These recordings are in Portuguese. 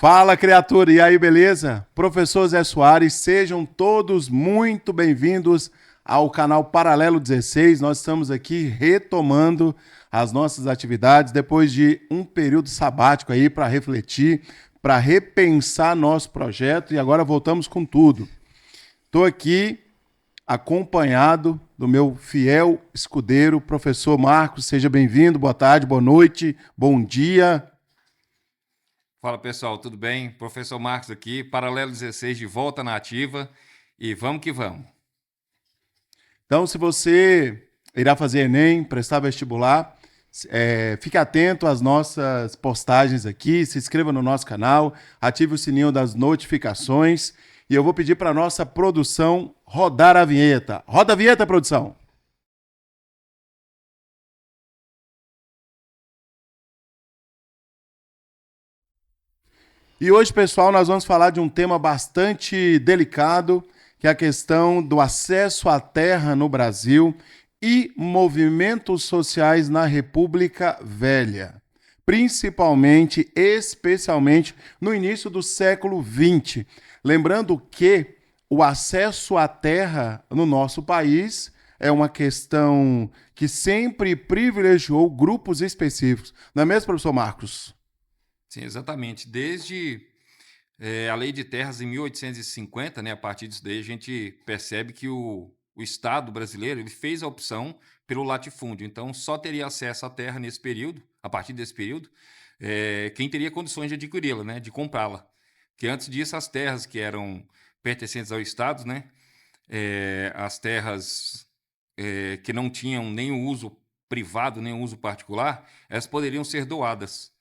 Fala, criatura! E aí, beleza? Professor Zé Soares, sejam todos muito bem-vindos ao canal Paralelo 16. Nós estamos aqui retomando as nossas atividades depois de um período sabático aí para refletir, para repensar nosso projeto e agora voltamos com tudo. Estou aqui acompanhado do meu fiel escudeiro, professor Marcos. Seja bem-vindo, boa tarde, boa noite, bom dia. Fala pessoal, tudo bem? Professor Marcos aqui, Paralelo 16 de volta na ativa e vamos que vamos. Então, se você irá fazer Enem, prestar vestibular, fique atento às nossas postagens aqui, se inscreva no nosso canal, ative o sininho das notificações e eu vou pedir para a nossa produção rodar a vinheta. Roda a vinheta, produção! E hoje, pessoal, nós vamos falar de um tema bastante delicado, que é a questão do acesso à terra no Brasil e movimentos sociais na República Velha, principalmente, especialmente no início do século XX. Lembrando que o acesso à terra no nosso país é uma questão que sempre privilegiou grupos específicos. Não é mesmo, professor Marcos? Sim, exatamente. Desde a Lei de Terras em 1850, né, a partir disso daí a gente percebe que o Estado brasileiro ele fez a opção pelo latifúndio. Então, só teria acesso à terra nesse período, a partir desse período, quem teria condições de adquiri-la, né, de comprá-la. Porque antes disso, as terras que eram pertencentes ao Estado, né, as terras que não tinham nenhum uso privado, nenhum uso particular, elas poderiam ser doadas.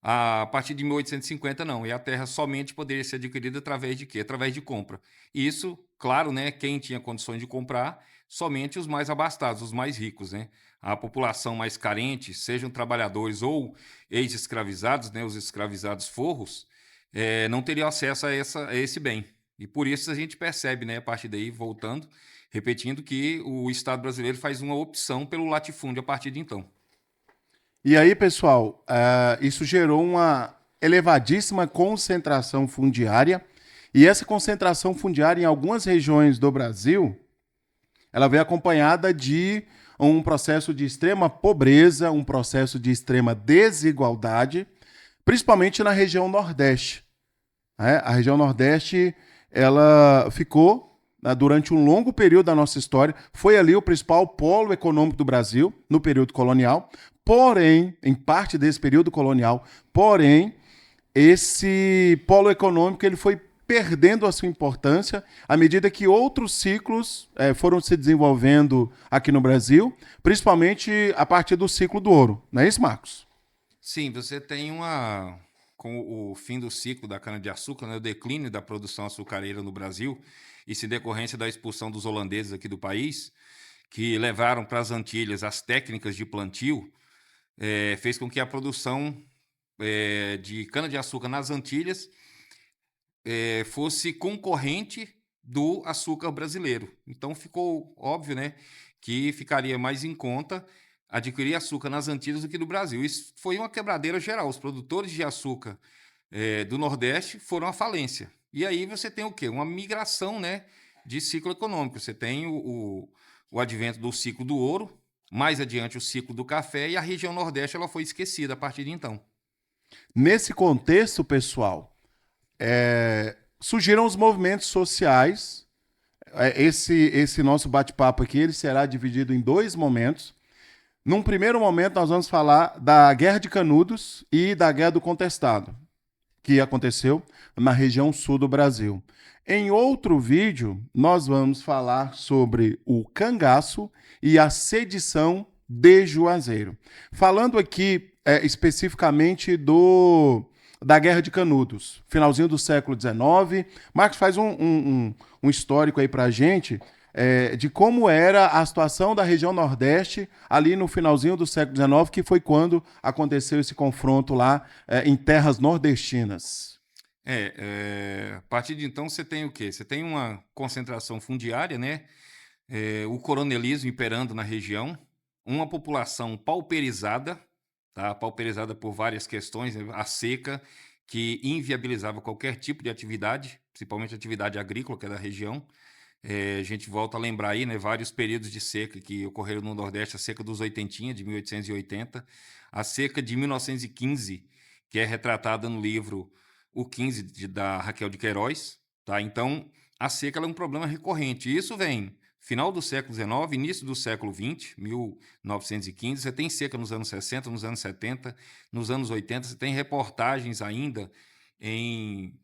A partir de 1850, não. E a terra somente poderia ser adquirida através de quê? Através de compra. E isso, claro, né? Quem tinha condições de comprar, somente os mais abastados, os mais ricos, né? A população mais carente, sejam trabalhadores ou ex-escravizados, né? Os escravizados forros, não teriam acesso a esse bem. E por isso a gente percebe, né? A partir daí, voltando, repetindo, que o Estado brasileiro faz uma opção pelo latifúndio a partir de então. E aí, pessoal, isso gerou uma elevadíssima concentração fundiária. E essa concentração fundiária em algumas regiões do Brasil, ela veio acompanhada de um processo de extrema pobreza, um processo de extrema desigualdade, principalmente na região Nordeste. Né? A região Nordeste, ela ficou, né, durante um longo período da nossa história, foi ali o principal polo econômico do Brasil, no período colonial, porém, em parte desse período colonial, porém, esse polo econômico ele foi perdendo a sua importância à medida que outros ciclos foram se desenvolvendo aqui no Brasil, principalmente a partir do ciclo do ouro. Não é isso, Marcos? Sim, você tem com o fim do ciclo da cana-de-açúcar, né, o declínio da produção açucareira no Brasil, isso em decorrência da expulsão dos holandeses aqui do país, que levaram para as Antilhas as técnicas de plantio, fez com que a produção de cana-de-açúcar nas Antilhas fosse concorrente do açúcar brasileiro. Então ficou óbvio, né, que ficaria mais em conta adquirir açúcar nas Antilhas do que no Brasil. Isso foi uma quebradeira geral. Os produtores de açúcar do Nordeste foram à falência. E aí você tem o quê? Uma migração, né, de ciclo econômico. Você tem o advento do ciclo do ouro, mais adiante o ciclo do café, e a região Nordeste ela foi esquecida a partir de então. Nesse contexto, pessoal, surgiram os movimentos sociais. Esse nosso bate-papo aqui ele será dividido em dois momentos. Num primeiro momento, nós vamos falar da Guerra de Canudos e da Guerra do Contestado, que aconteceu na região sul do Brasil. Em outro vídeo, nós vamos falar sobre o cangaço e a sedição de Juazeiro. Falando aqui especificamente da Guerra de Canudos, finalzinho do século XIX. Marcos faz um histórico aí para a gente de como era a situação da região Nordeste ali no finalzinho do século XIX, que foi quando aconteceu esse confronto lá em terras nordestinas. A partir de então você tem o quê? Você tem uma concentração fundiária, né? O coronelismo imperando na região, uma população pauperizada, tá? Pauperizada por várias questões, né? A seca, que inviabilizava qualquer tipo de atividade, principalmente atividade agrícola, que é da região. A gente volta a lembrar aí, né, vários períodos de seca que ocorreram no Nordeste, a seca dos Oitentinha, de 1880, a seca de 1915, que é retratada no livro O 15, da Raquel de Queiroz. Tá? Então, a seca ela é um problema recorrente. E isso vem final do século XIX, início do século XX, 1915, você tem seca nos anos 60, nos anos 70, nos anos 80, você tem reportagens ainda em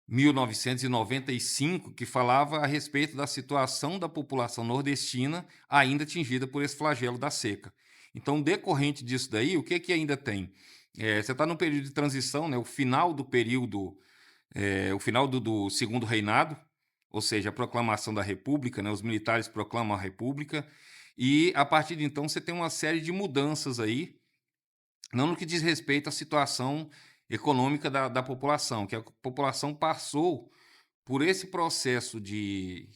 1995, que falava a respeito da situação da população nordestina ainda atingida por esse flagelo da seca. Então, decorrente disso daí, o que ainda tem? Você está num período de transição, né, o final do período, o final do Segundo Reinado, ou seja, a proclamação da República, né, os militares proclamam a República, e a partir de então você tem uma série de mudanças aí, não no que diz respeito à situação econômica da população, que a população passou por esse processo de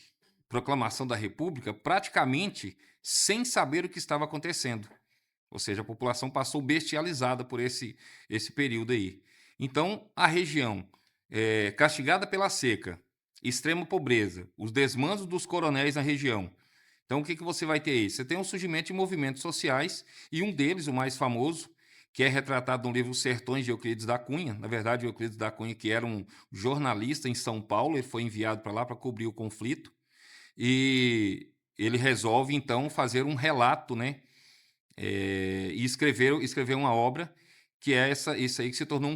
proclamação da República praticamente sem saber o que estava acontecendo. Ou seja, a população passou bestializada por esse período aí. Então, a região, castigada pela seca, extrema pobreza, os desmandos dos coronéis na região. Então, o que você vai ter aí? Você tem um surgimento de movimentos sociais, e um deles, o mais famoso, que é retratado no livro Sertões de Euclides da Cunha. Na verdade, Euclides da Cunha, que era um jornalista em São Paulo, ele foi enviado para lá para cobrir o conflito, e ele resolve, então, fazer um relato, né? E escrever uma obra que é isso aí que se tornou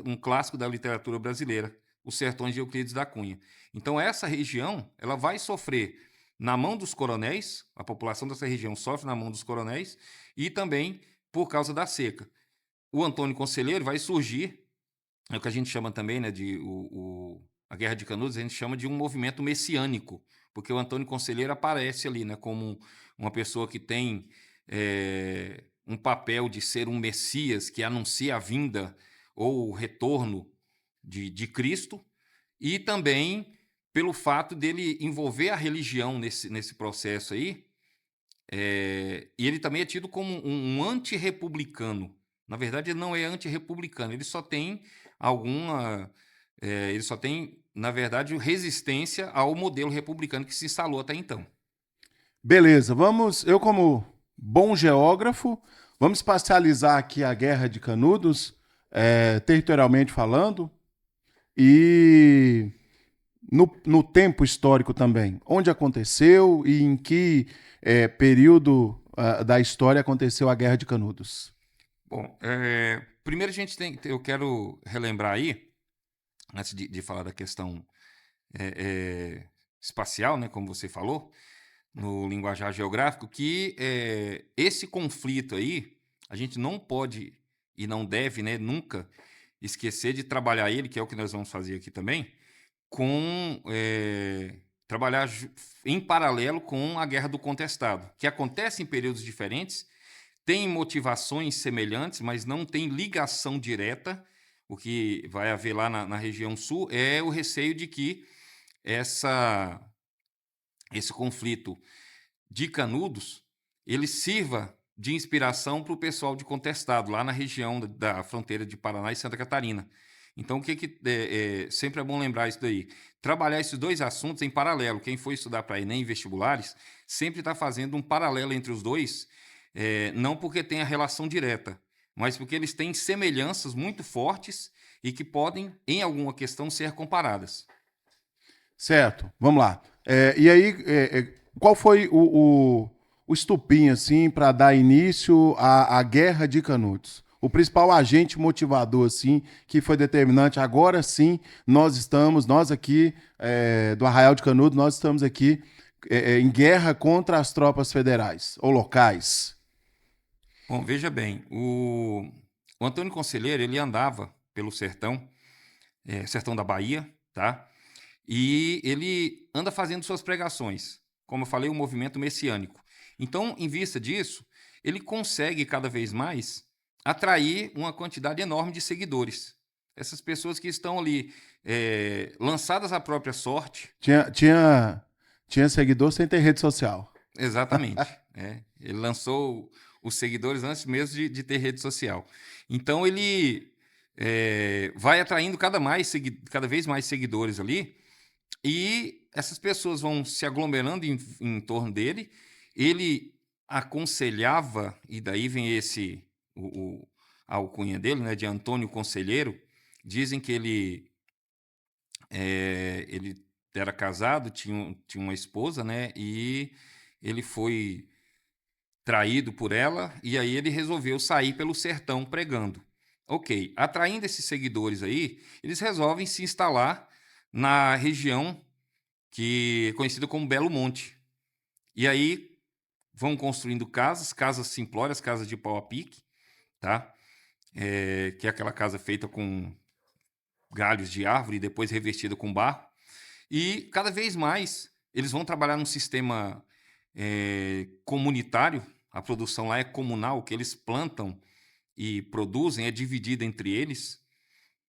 um clássico da literatura brasileira, Os Sertões de Euclides da Cunha. Então, essa região ela vai sofrer na mão dos coronéis, a população dessa região sofre na mão dos coronéis, e também por causa da seca. O Antônio Conselheiro vai surgir, é o que a gente chama também, né, a Guerra de Canudos, a gente chama de um movimento messiânico, porque o Antônio Conselheiro aparece ali, né, como uma pessoa que tem um papel de ser um Messias que anuncia a vinda ou o retorno de Cristo, e também pelo fato dele envolver a religião nesse processo aí, e ele também é tido como um antirrepublicano. Na verdade, ele não é antirrepublicano, ele só tem ele só tem, na verdade, resistência ao modelo republicano que se instalou até então. Beleza, eu como bom geógrafo, vamos espacializar aqui a Guerra de Canudos, territorialmente falando, e no tempo histórico também. Onde aconteceu e em que período da história aconteceu a Guerra de Canudos? Bom, primeiro eu quero relembrar aí, antes de falar da questão espacial, né, como você falou, no linguajar geográfico, que esse conflito aí, a gente não pode e não deve, né, nunca esquecer de trabalhar ele, que é o que nós vamos fazer aqui também, trabalhar em paralelo com a Guerra do Contestado, que acontece em períodos diferentes, tem motivações semelhantes, mas não tem ligação direta. O que vai haver lá na região sul é o receio de que esse conflito de Canudos ele sirva de inspiração para o pessoal de Contestado, lá na região da fronteira de Paraná e Santa Catarina. Então, sempre é bom lembrar isso daí. Trabalhar esses dois assuntos em paralelo. Quem for estudar para Enem e vestibulares, sempre está fazendo um paralelo entre os dois, não porque tenha relação direta, mas porque eles têm semelhanças muito fortes e que podem, em alguma questão, ser comparadas. Certo, vamos lá. E aí, qual foi o estupim assim, para dar início à Guerra de Canudos? O principal agente motivador, assim, que foi determinante. Agora sim, nós aqui do Arraial de Canudos, nós estamos aqui em guerra contra as tropas federais ou locais. Bom, veja bem, o Antônio Conselheiro, ele andava pelo sertão, sertão da Bahia, tá? E ele anda fazendo suas pregações, como eu falei, um movimento messiânico. Então, em vista disso, ele consegue cada vez mais atrair uma quantidade enorme de seguidores. Essas pessoas que estão ali lançadas à própria sorte. Tinha seguidor sem ter rede social. Exatamente. Ele lançou os seguidores antes mesmo de ter rede social. Então, ele vai atraindo cada vez mais seguidores ali, e essas pessoas vão se aglomerando em torno dele. Ele aconselhava, e daí vem a alcunha dele, né, de Antônio Conselheiro. Dizem que ele era casado, tinha uma esposa, né, e ele foi traído por ela, e aí ele resolveu sair pelo sertão pregando. Ok, atraindo esses seguidores aí, eles resolvem se instalar na região que é conhecida como Belo Monte. E aí vão construindo casas simplórias, casas de pau a pique, tá? Que é aquela casa feita com galhos de árvore e depois revestida com barro. E cada vez mais eles vão trabalhar num sistema comunitário. A produção lá é comunal, o que eles plantam e produzem é dividido entre eles,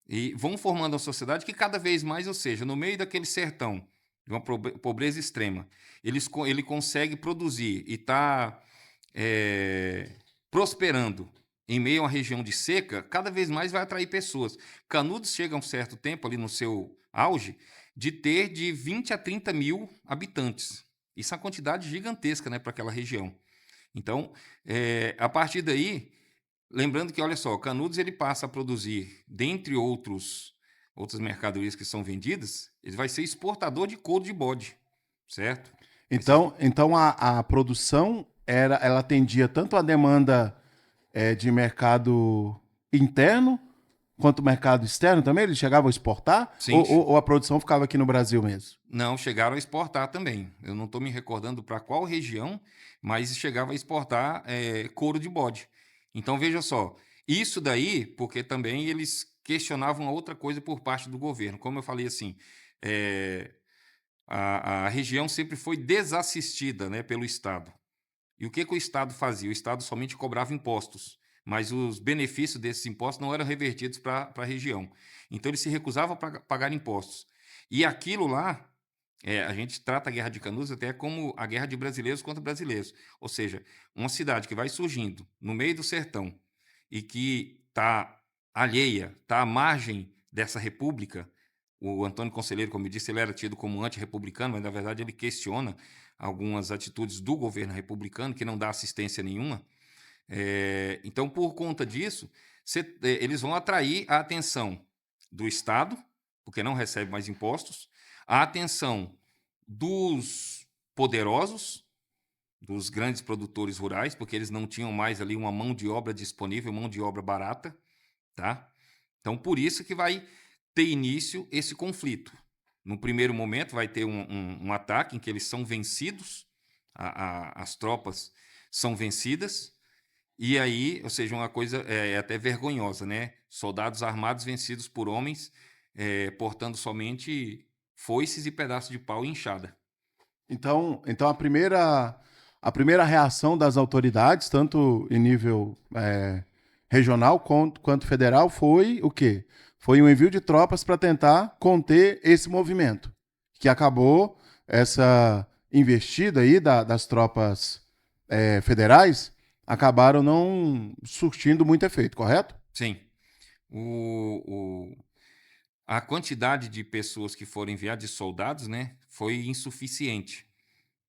e vão formando uma sociedade que cada vez mais, ou seja, no meio daquele sertão, de uma pobreza extrema, ele consegue produzir e está prosperando em meio a uma região de seca. Cada vez mais vai atrair pessoas. Canudos chega a um certo tempo, ali no seu auge, de ter de 20 a 30 mil habitantes. Isso é uma quantidade gigantesca, né, para aquela região. Então, a partir daí, lembrando que, olha só, Canudos ele passa a produzir, dentre outras mercadorias que são vendidas, ele vai ser exportador de couro de bode, certo? Então a produção ela atendia tanto a demanda de mercado interno quanto mercado externo também? Eles chegavam a exportar? Sim. Ou a produção ficava aqui no Brasil mesmo? Não, chegaram a exportar também. Eu não estou me recordando para qual região, mas chegava a exportar couro de bode. Então, veja só, isso daí, porque também eles questionavam outra coisa por parte do governo. Como eu falei assim, a região sempre foi desassistida, né, pelo Estado. E o que o Estado fazia? O Estado somente cobrava impostos, mas os benefícios desses impostos não eram revertidos para a região. Então, eles se recusavam a pagar impostos. E aquilo lá, a gente trata a Guerra de Canudos até como a guerra de brasileiros contra brasileiros. Ou seja, uma cidade que vai surgindo no meio do sertão e que está alheia, está à margem dessa república. O Antônio Conselheiro, como eu disse, ele era tido como antirrepublicano, mas na verdade ele questiona algumas atitudes do governo republicano, que não dá assistência nenhuma. Então, por conta disso, eles vão atrair a atenção do Estado, porque não recebe mais impostos, a atenção dos poderosos, dos grandes produtores rurais, porque eles não tinham mais ali uma mão de obra disponível, mão de obra barata, tá? Então, por isso que vai ter início esse conflito. No primeiro momento, vai ter um ataque em que eles são vencidos, as tropas são vencidas, e aí, ou seja, uma coisa até vergonhosa, né? Soldados armados vencidos por homens, portando somente foices e pedaços de pau e enxada. Então a primeira reação das autoridades, tanto em nível regional quanto federal, foi o quê? Foi um envio de tropas para tentar conter esse movimento, que acabou essa investida aí das tropas federais, acabaram não surtindo muito efeito, correto? Sim. A quantidade de pessoas que foram enviadas, de soldados, né, foi insuficiente.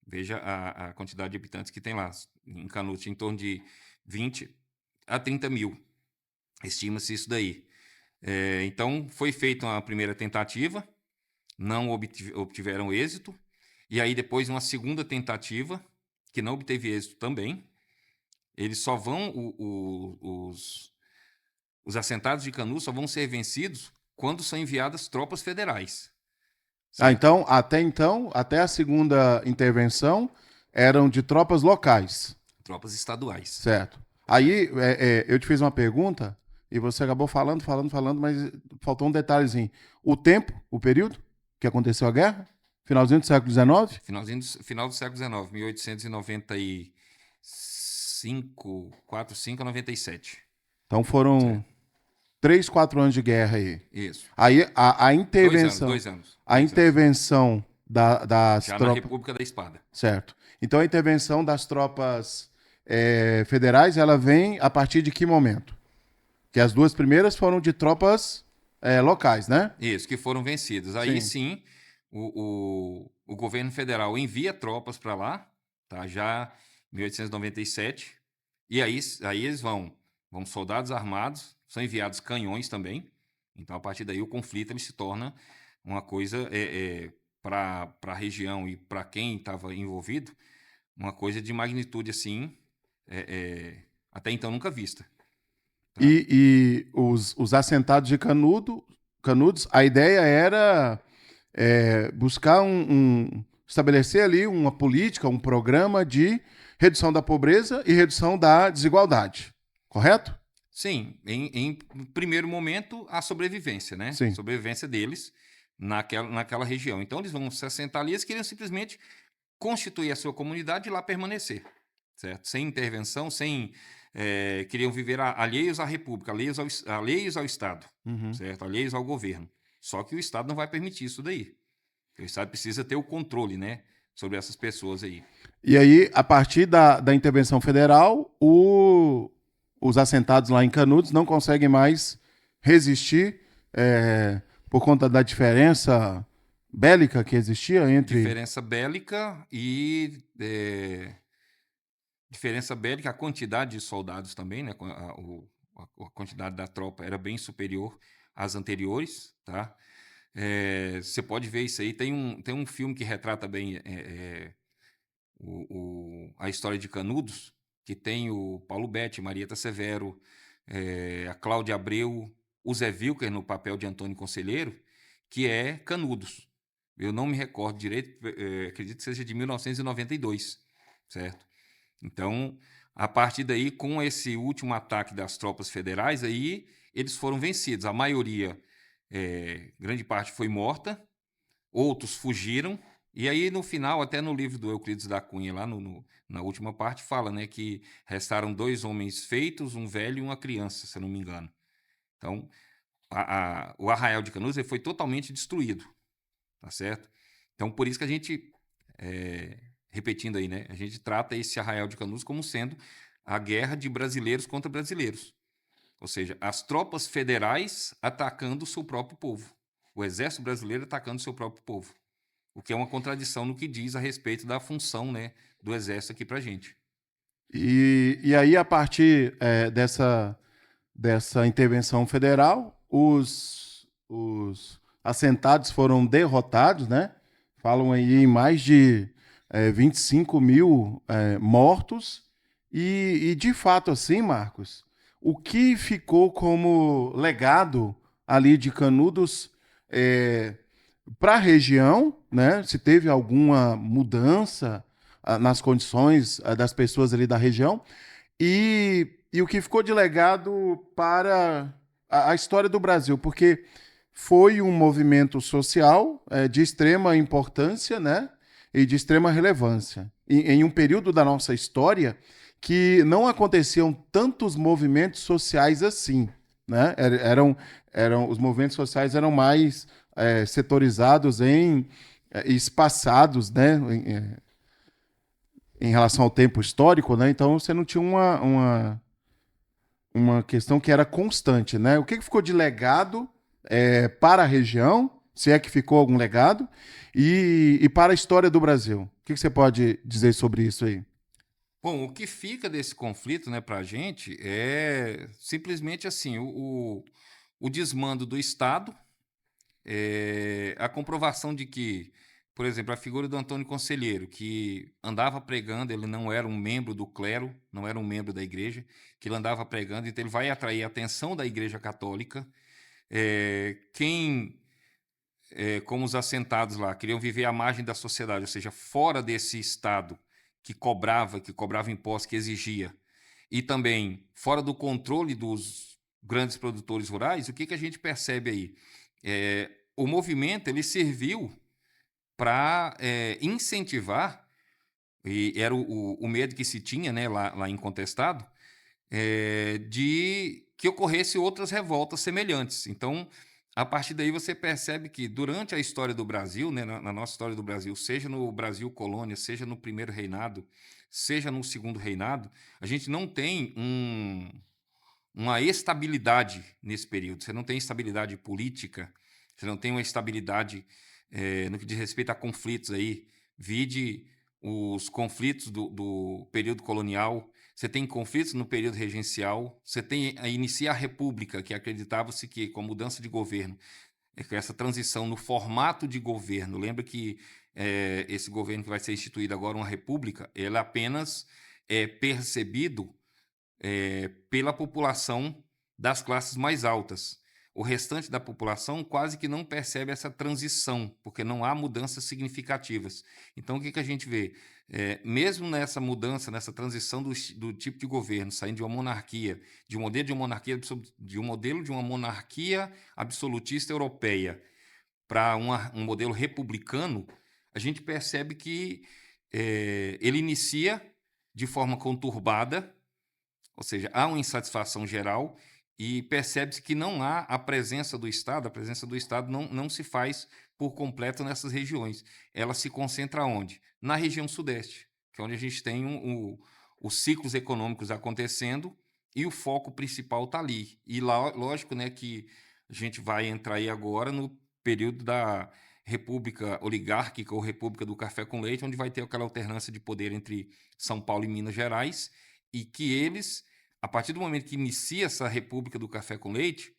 Veja a quantidade de habitantes que tem lá. Em Canudos, em torno de 20 a 30 mil. Estima-se isso daí. Então, foi feita uma primeira tentativa, não obtiveram êxito, e aí depois uma segunda tentativa, que não obteve êxito também. Eles só vão, os assentados de Canudos só vão ser vencidos quando são enviadas tropas federais. Então, até a segunda intervenção, eram de tropas locais. Tropas estaduais. Certo. Aí, eu te fiz uma pergunta, e você acabou falando, mas faltou um detalhezinho. O tempo, o período que aconteceu a guerra? Finalzinho do século XIX? Final do século XIX, 1895, 45 a 97. Então foram 3, 4 anos de guerra aí. Isso. Aí a intervenção... 2 anos. A intervenção das já tropas... na República da Espada. Certo. Então a intervenção das tropas federais, ela vem a partir de que momento? Que as duas primeiras foram de tropas locais, né? Isso, que foram vencidas. Aí sim, o governo federal envia tropas para lá, tá? Já em 1897, e aí eles vão soldados armados, são enviados canhões também. Então, a partir daí, o conflito ele se torna uma coisa para a região e para quem estava envolvido, uma coisa de magnitude assim, até então nunca vista. Tá? E os assentados de Canudos, a ideia era buscar estabelecer ali uma política, um programa de redução da pobreza e redução da desigualdade, correto? Sim, em primeiro momento, a sobrevivência, né? Sim. A sobrevivência deles naquela região. Então, eles vão se assentar ali, eles queriam simplesmente constituir a sua comunidade e lá permanecer, certo? Sem intervenção, queriam viver alheios à república, alheios ao Estado, certo? Alheios ao governo. Só que o Estado não vai permitir isso daí. O Estado precisa ter o controle, né, sobre essas pessoas aí. E aí, a partir da intervenção federal, os assentados lá em Canudos não conseguem mais resistir por conta da diferença bélica que existia entre... Diferença bélica e... diferença bélica, a quantidade de soldados também, né? A quantidade da tropa era bem superior às anteriores, tá? Você pode ver isso aí. Tem um filme que retrata bem a história de Canudos, que tem o Paulo Betti, Marieta Severo, a Cláudia Abreu, o Zé Wilker no papel de Antônio Conselheiro, que é Canudos. Eu não me recordo direito, acredito que seja de 1992, certo? Então, a partir daí, com esse último ataque das tropas federais, aí eles foram vencidos. A maioria, grande parte foi morta, outros fugiram, e aí no final, até no livro do Euclides da Cunha, lá na última parte, fala, né, que restaram 2 homens feitos, um velho e uma criança, se eu não me engano. Então, o Arraial de Canudos ele foi totalmente destruído, tá certo? Então, por isso que a gente, repetindo aí, né, a gente trata esse Arraial de Canudos como sendo a guerra de brasileiros contra brasileiros. Ou seja, as tropas federais atacando o seu próprio povo. O exército brasileiro atacando o seu próprio povo. O que é uma contradição no que diz a respeito da função, né, do exército aqui para a gente. E aí, a partir dessa intervenção federal, os assentados foram derrotados, né? Falam aí em mais de 25 mil mortos. E, de fato, assim, Marcos, o que ficou como legado ali de Canudos para a região, né? Se teve alguma mudança nas condições das pessoas ali da região, e o que ficou de legado para a história do Brasil, porque foi um movimento social de extrema importância, né? E de extrema relevância. Em um período da nossa história que não aconteciam tantos movimentos sociais assim, né? Os movimentos sociais eram mais setorizados espaçados, né? Em relação ao tempo histórico, né? Então você não tinha uma questão que era constante, né? O que ficou de legado para a região, se é que ficou algum legado, e para a história do Brasil? O que você pode dizer sobre isso aí? Bom, o que fica desse conflito, né, para a gente é simplesmente assim, o desmando do Estado, a comprovação de que, por exemplo, a figura do Antônio Conselheiro, que andava pregando, ele não era um membro do clero, não era um membro da igreja, que ele andava pregando, então ele vai atrair a atenção da Igreja Católica. Como os assentados lá, queriam viver à margem da sociedade, ou seja, fora desse Estado que cobrava impostos, que exigia, e também fora do controle dos grandes produtores rurais, o que a gente percebe aí? O movimento ele serviu para incentivar, e era o medo que se tinha, né, lá em Contestado, de que ocorresse outras revoltas semelhantes. Então, a partir daí você percebe que durante a história do Brasil, né, na nossa história do Brasil, seja no Brasil colônia, seja no primeiro reinado, seja no segundo reinado, a gente não tem uma estabilidade nesse período. Você não tem estabilidade política, você não tem uma estabilidade no que diz respeito a conflitos aí. Vide os conflitos do período colonial, você tem conflitos no período regencial, você tem inicia a República, que acreditava-se que com a mudança de governo, com essa transição no formato de governo, lembra que esse governo que vai ser instituído agora, uma república, ele apenas é percebido pela população das classes mais altas. O restante da população quase que não percebe essa transição, porque não há mudanças significativas. Então, o que a gente vê? Mesmo nessa mudança, nessa transição do tipo de governo, saindo de uma monarquia, de um modelo de uma monarquia absolutista europeia para um modelo republicano, a gente percebe que ele inicia de forma conturbada, ou seja, há uma insatisfação geral e percebe-se que não há a presença do Estado não se faz por completo nessas regiões. Ela se concentra onde? Na região sudeste, que é onde a gente tem os ciclos econômicos acontecendo e o foco principal está ali. E lá, lógico, né, que a gente vai entrar aí agora no período da República Oligárquica ou República do Café com Leite, onde vai ter aquela alternância de poder entre São Paulo e Minas Gerais, e que eles, a partir do momento que inicia essa República do Café com Leite,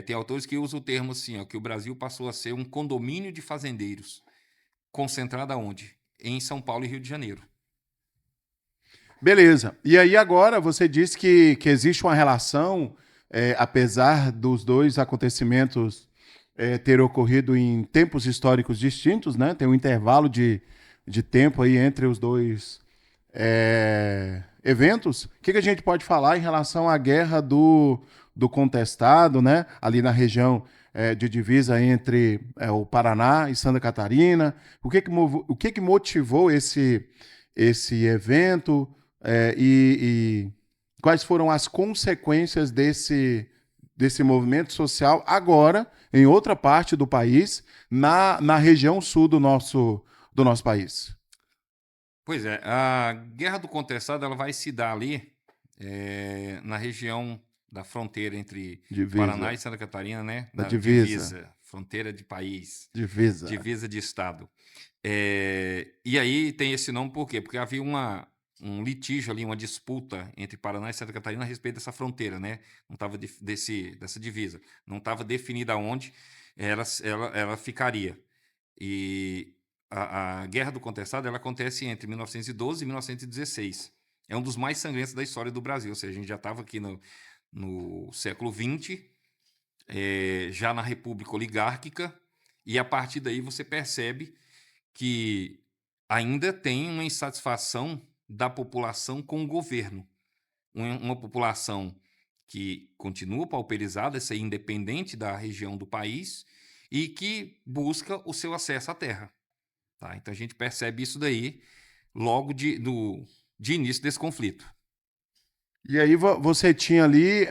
tem autores que usam o termo assim, ó, que o Brasil passou a ser um condomínio de fazendeiros, concentrado aonde? Em São Paulo e Rio de Janeiro. Beleza. E aí agora você disse que existe uma relação, apesar dos dois acontecimentos ter ocorrido em tempos históricos distintos, né? Tem um intervalo de tempo aí entre os dois eventos. O que a gente pode falar em relação à guerra do contestado, né? Ali na região de divisa entre o Paraná e Santa Catarina. O que motivou esse evento? E quais foram as consequências desse movimento social agora, em outra parte do país, na região sul do nosso país? Pois é, a Guerra do Contestado ela vai se dar ali na região da fronteira entre Paraná Divisa. e Santa Catarina, né? Da Da divisa. divisa, fronteira de país, Divisa. divisa de estado. E aí tem esse nome por quê? Porque havia um litígio ali, uma disputa entre Paraná e Santa Catarina a respeito dessa fronteira, né? Não estava dessa divisa, não estava definida onde ela ficaria. E a Guerra do Contestado ela acontece entre 1912 e 1916. É um dos mais sangrentos da história do Brasil, ou seja, a gente já estava aqui no século XX, já na República Oligárquica, e a partir daí você percebe que ainda tem uma insatisfação da população com o governo. Uma população que continua pauperizada, essa independente da região do país, e que busca o seu acesso à terra. Tá? Então a gente percebe isso daí logo de início desse conflito. E aí você tinha ali,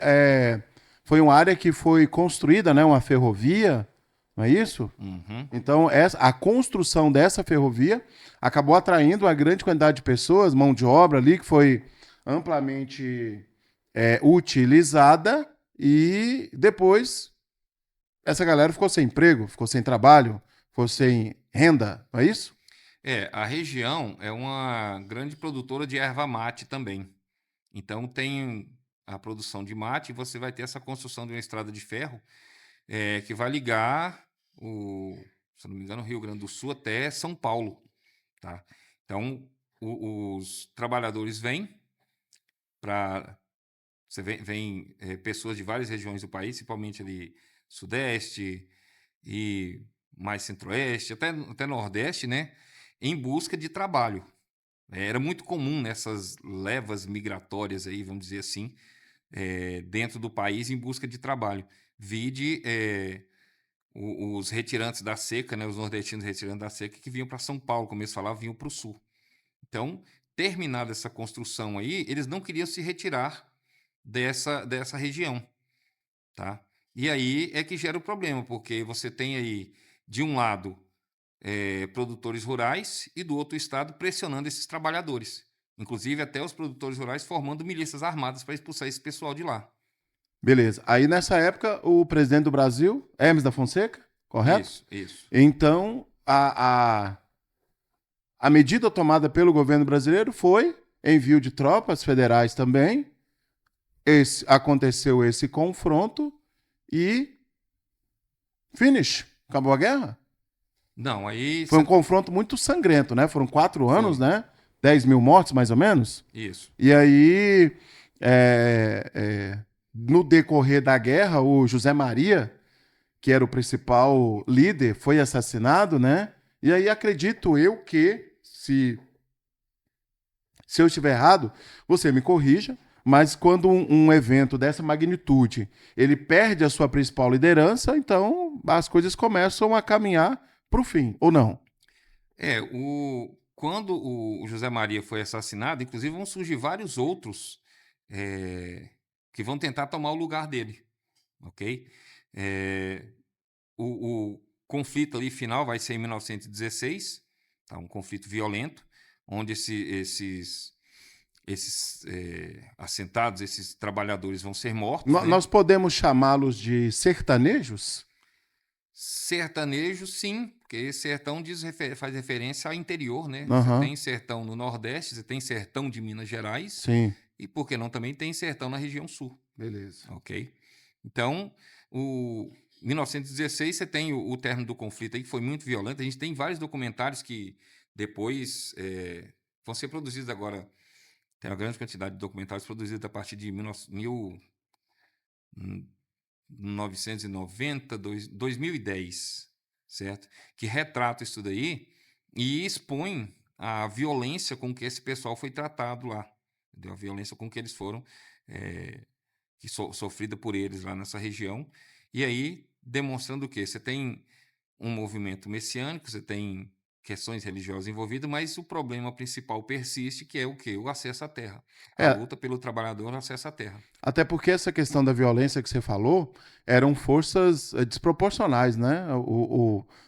foi uma área que foi construída, né, uma ferrovia, não é isso? Uhum. Então, a construção dessa ferrovia acabou atraindo uma grande quantidade de pessoas, mão de obra ali, que foi amplamente utilizada, e depois essa galera ficou sem emprego, ficou sem trabalho, ficou sem renda, não é isso? A região é uma grande produtora de erva mate também. Então tem a produção de mate e você vai ter essa construção de uma estrada de ferro que vai ligar se não me engano, o Rio Grande do Sul até São Paulo, tá? Então os trabalhadores vêm para você vem pessoas de várias regiões do país, principalmente ali sudeste e mais centro-oeste, até nordeste, né? Em busca de trabalho. Era muito comum nessas levas migratórias aí, vamos dizer assim, dentro do país em busca de trabalho. Vide os retirantes da seca, né, os nordestinos retirantes da seca, que vinham para São Paulo, como eles falavam, vinham para o sul. Então, terminada essa construção aí, eles não queriam se retirar dessa região. Tá? E aí é que gera o problema, porque você tem aí, de um lado, produtores rurais e do outro estado pressionando esses trabalhadores. Inclusive até os produtores rurais formando milícias armadas para expulsar esse pessoal de lá. Beleza. Aí nessa época, o presidente do Brasil, Hermes da Fonseca, correto? Isso. Então, a medida tomada pelo governo brasileiro foi envio de tropas federais também. Aconteceu esse confronto e finish. Acabou a guerra? Não, aí... Foi um confronto muito sangrento, né? Foram 4 anos, Foi. né? 10 mil mortes, mais ou menos. Isso. E aí, no decorrer da guerra, o José Maria, que era o principal líder, foi assassinado, né? E aí acredito eu que, se eu estiver errado, você me corrija, mas quando um evento dessa magnitude, ele perde a sua principal liderança, então as coisas começam a caminhar para o fim, ou não? Quando o José Maria foi assassinado, inclusive vão surgir vários outros que vão tentar tomar o lugar dele, ok? O conflito ali final vai ser em 1916, tá? Um conflito violento, onde esses assentados, esses trabalhadores vão ser mortos, né? Nós podemos chamá-los de sertanejos? Sertanejo, sim, porque sertão faz referência ao interior, né? Você Aham, tem sertão no Nordeste, você tem sertão de Minas Gerais, sim. e por que não também tem sertão na região Sul, Beleza. ok? Então, 1916, você tem o término do conflito aí, que foi muito violento. A gente tem vários documentários que depois vão ser produzidos agora. Tem uma grande quantidade de documentários produzidos a partir de 1990, 2010, certo? Que retrata isso daí e expõe a violência com que esse pessoal foi tratado lá, entendeu? A violência com que eles foram sofrida por eles lá nessa região. E aí, demonstrando o quê? Você tem um movimento messiânico, você tem questões religiosas envolvidas, mas o problema principal persiste, que é o quê? O acesso à terra. A É, luta pelo trabalhador no acesso à terra. até porque essa questão da violência que você falou eram forças desproporcionais, né?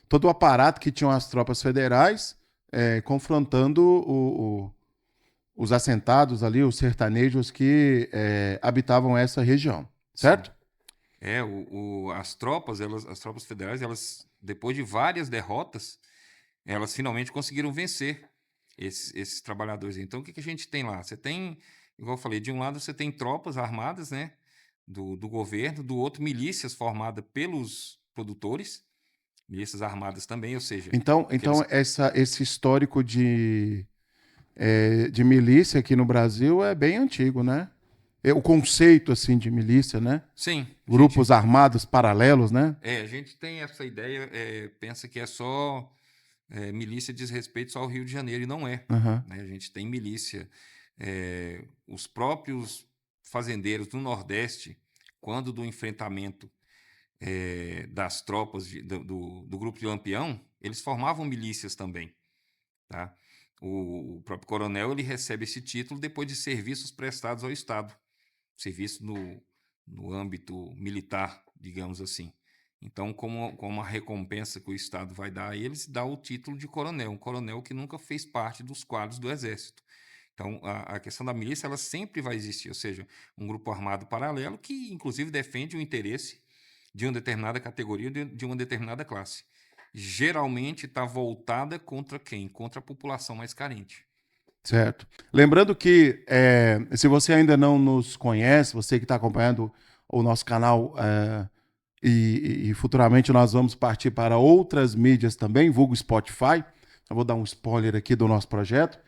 Todo o aparato que tinham as tropas federais confrontando os assentados ali, os sertanejos que habitavam essa região, Sim. certo? As tropas federais, elas, depois de várias derrotas, elas finalmente conseguiram vencer esses trabalhadores. Então, o que a gente tem lá? Você tem, igual eu falei, de um lado você tem tropas armadas, né, do governo, do outro milícias formadas pelos produtores, milícias armadas também, ou seja, Então aqueles... esse histórico de milícia aqui no Brasil é bem antigo, né? O conceito assim de milícia, né? Sim, Grupos armados paralelos, né? a gente tem essa ideia, pensa que é só milícia diz respeito só ao Rio de Janeiro, e não é. Uhum. Né? A gente tem milícia. Os próprios fazendeiros do Nordeste, quando do enfrentamento das tropas do grupo de Lampião, eles formavam milícias também. Tá? O próprio coronel ele recebe esse título depois de serviços prestados ao Estado, serviço no âmbito militar, digamos assim. Então, como uma recompensa que o Estado vai dar a eles, dá o título de coronel, um coronel que nunca fez parte dos quadros do Exército. Então, a questão da milícia ela sempre vai existir, ou seja, um grupo armado paralelo que, inclusive, defende o interesse de uma determinada categoria, de uma determinada classe. Geralmente está voltada contra quem? Contra a população mais carente. Certo. Lembrando que, se você ainda não nos conhece, você que está acompanhando o nosso canal, e futuramente nós vamos partir para outras mídias também, vulgo Spotify. Eu vou dar um spoiler aqui do nosso projeto.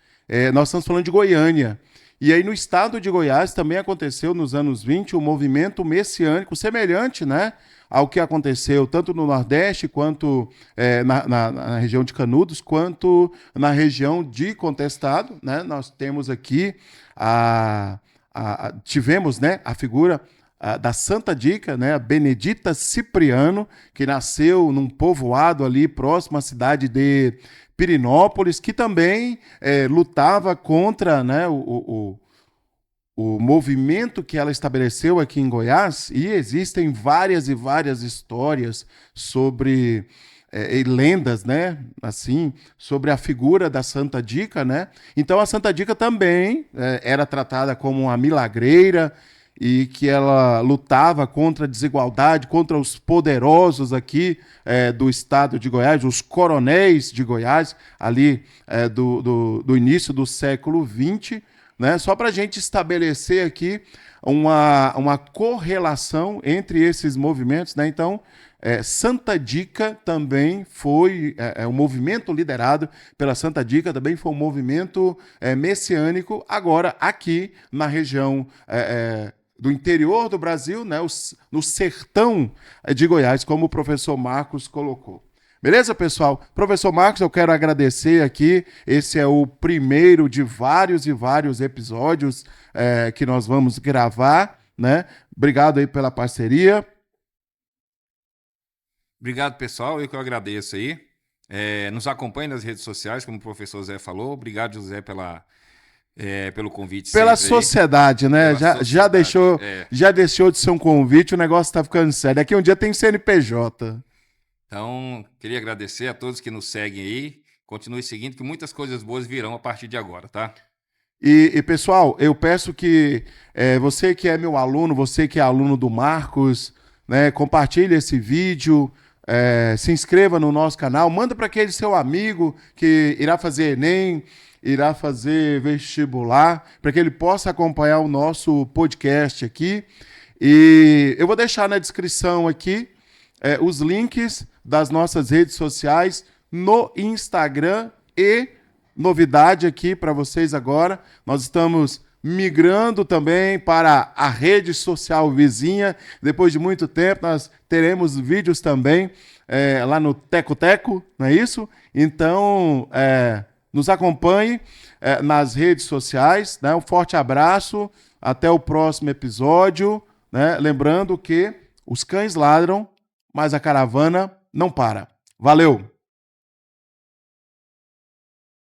Nós estamos falando de Goiânia. E aí, no estado de Goiás, também aconteceu nos anos 20 um movimento messiânico semelhante, né, ao que aconteceu tanto no Nordeste, quanto na região de Canudos, quanto na região de Contestado. Né? Nós temos aqui, tivemos, né, a figura da Santa Dica, né, a Benedita Cipriano, que nasceu num povoado ali próximo à cidade de Pirinópolis, que também lutava contra, né, o movimento que ela estabeleceu aqui em Goiás, e existem várias e várias histórias sobre e lendas, né, assim, sobre a figura da Santa Dica, né? Então a Santa Dica também era tratada como uma milagreira e que ela lutava contra a desigualdade, contra os poderosos aqui do estado de Goiás, os coronéis de Goiás, ali do início do século XX, né? Só para a gente estabelecer aqui uma correlação entre esses movimentos, né? Então, Santa Dica também foi um movimento liderado pela Santa Dica, também foi um movimento messiânico, agora aqui na região do interior do Brasil, né, no sertão de Goiás, como o professor Marcos colocou. Beleza, pessoal? Professor Marcos, eu quero agradecer aqui. Esse é o primeiro de vários e vários episódios que nós vamos gravar, né? Obrigado aí pela parceria. Obrigado, pessoal. Eu que eu agradeço aí. Nos acompanhe nas redes sociais, como o professor Zé falou. Obrigado, José, pelo convite. Pela sociedade, aí, né? Já deixou de ser um convite, o negócio está ficando sério. Daqui um dia tem CNPJ. Então, queria agradecer a todos que nos seguem aí. Continue seguindo, que muitas coisas boas virão a partir de agora, tá? E pessoal, eu peço que você que é meu aluno, você que é aluno do Marcos, né, compartilhe esse vídeo, se inscreva no nosso canal, manda para aquele seu amigo que irá fazer Enem, irá fazer vestibular, para que ele possa acompanhar o nosso podcast aqui. E eu vou deixar na descrição aqui os links das nossas redes sociais no Instagram e novidade aqui para vocês agora, nós estamos migrando também para a rede social vizinha. Depois de muito tempo, nós teremos vídeos também lá no Teco Teco, não é isso? Então, nos acompanhe nas redes sociais, né? Um forte abraço, até o próximo episódio, né? Lembrando que os cães ladram, mas a caravana não para. Valeu!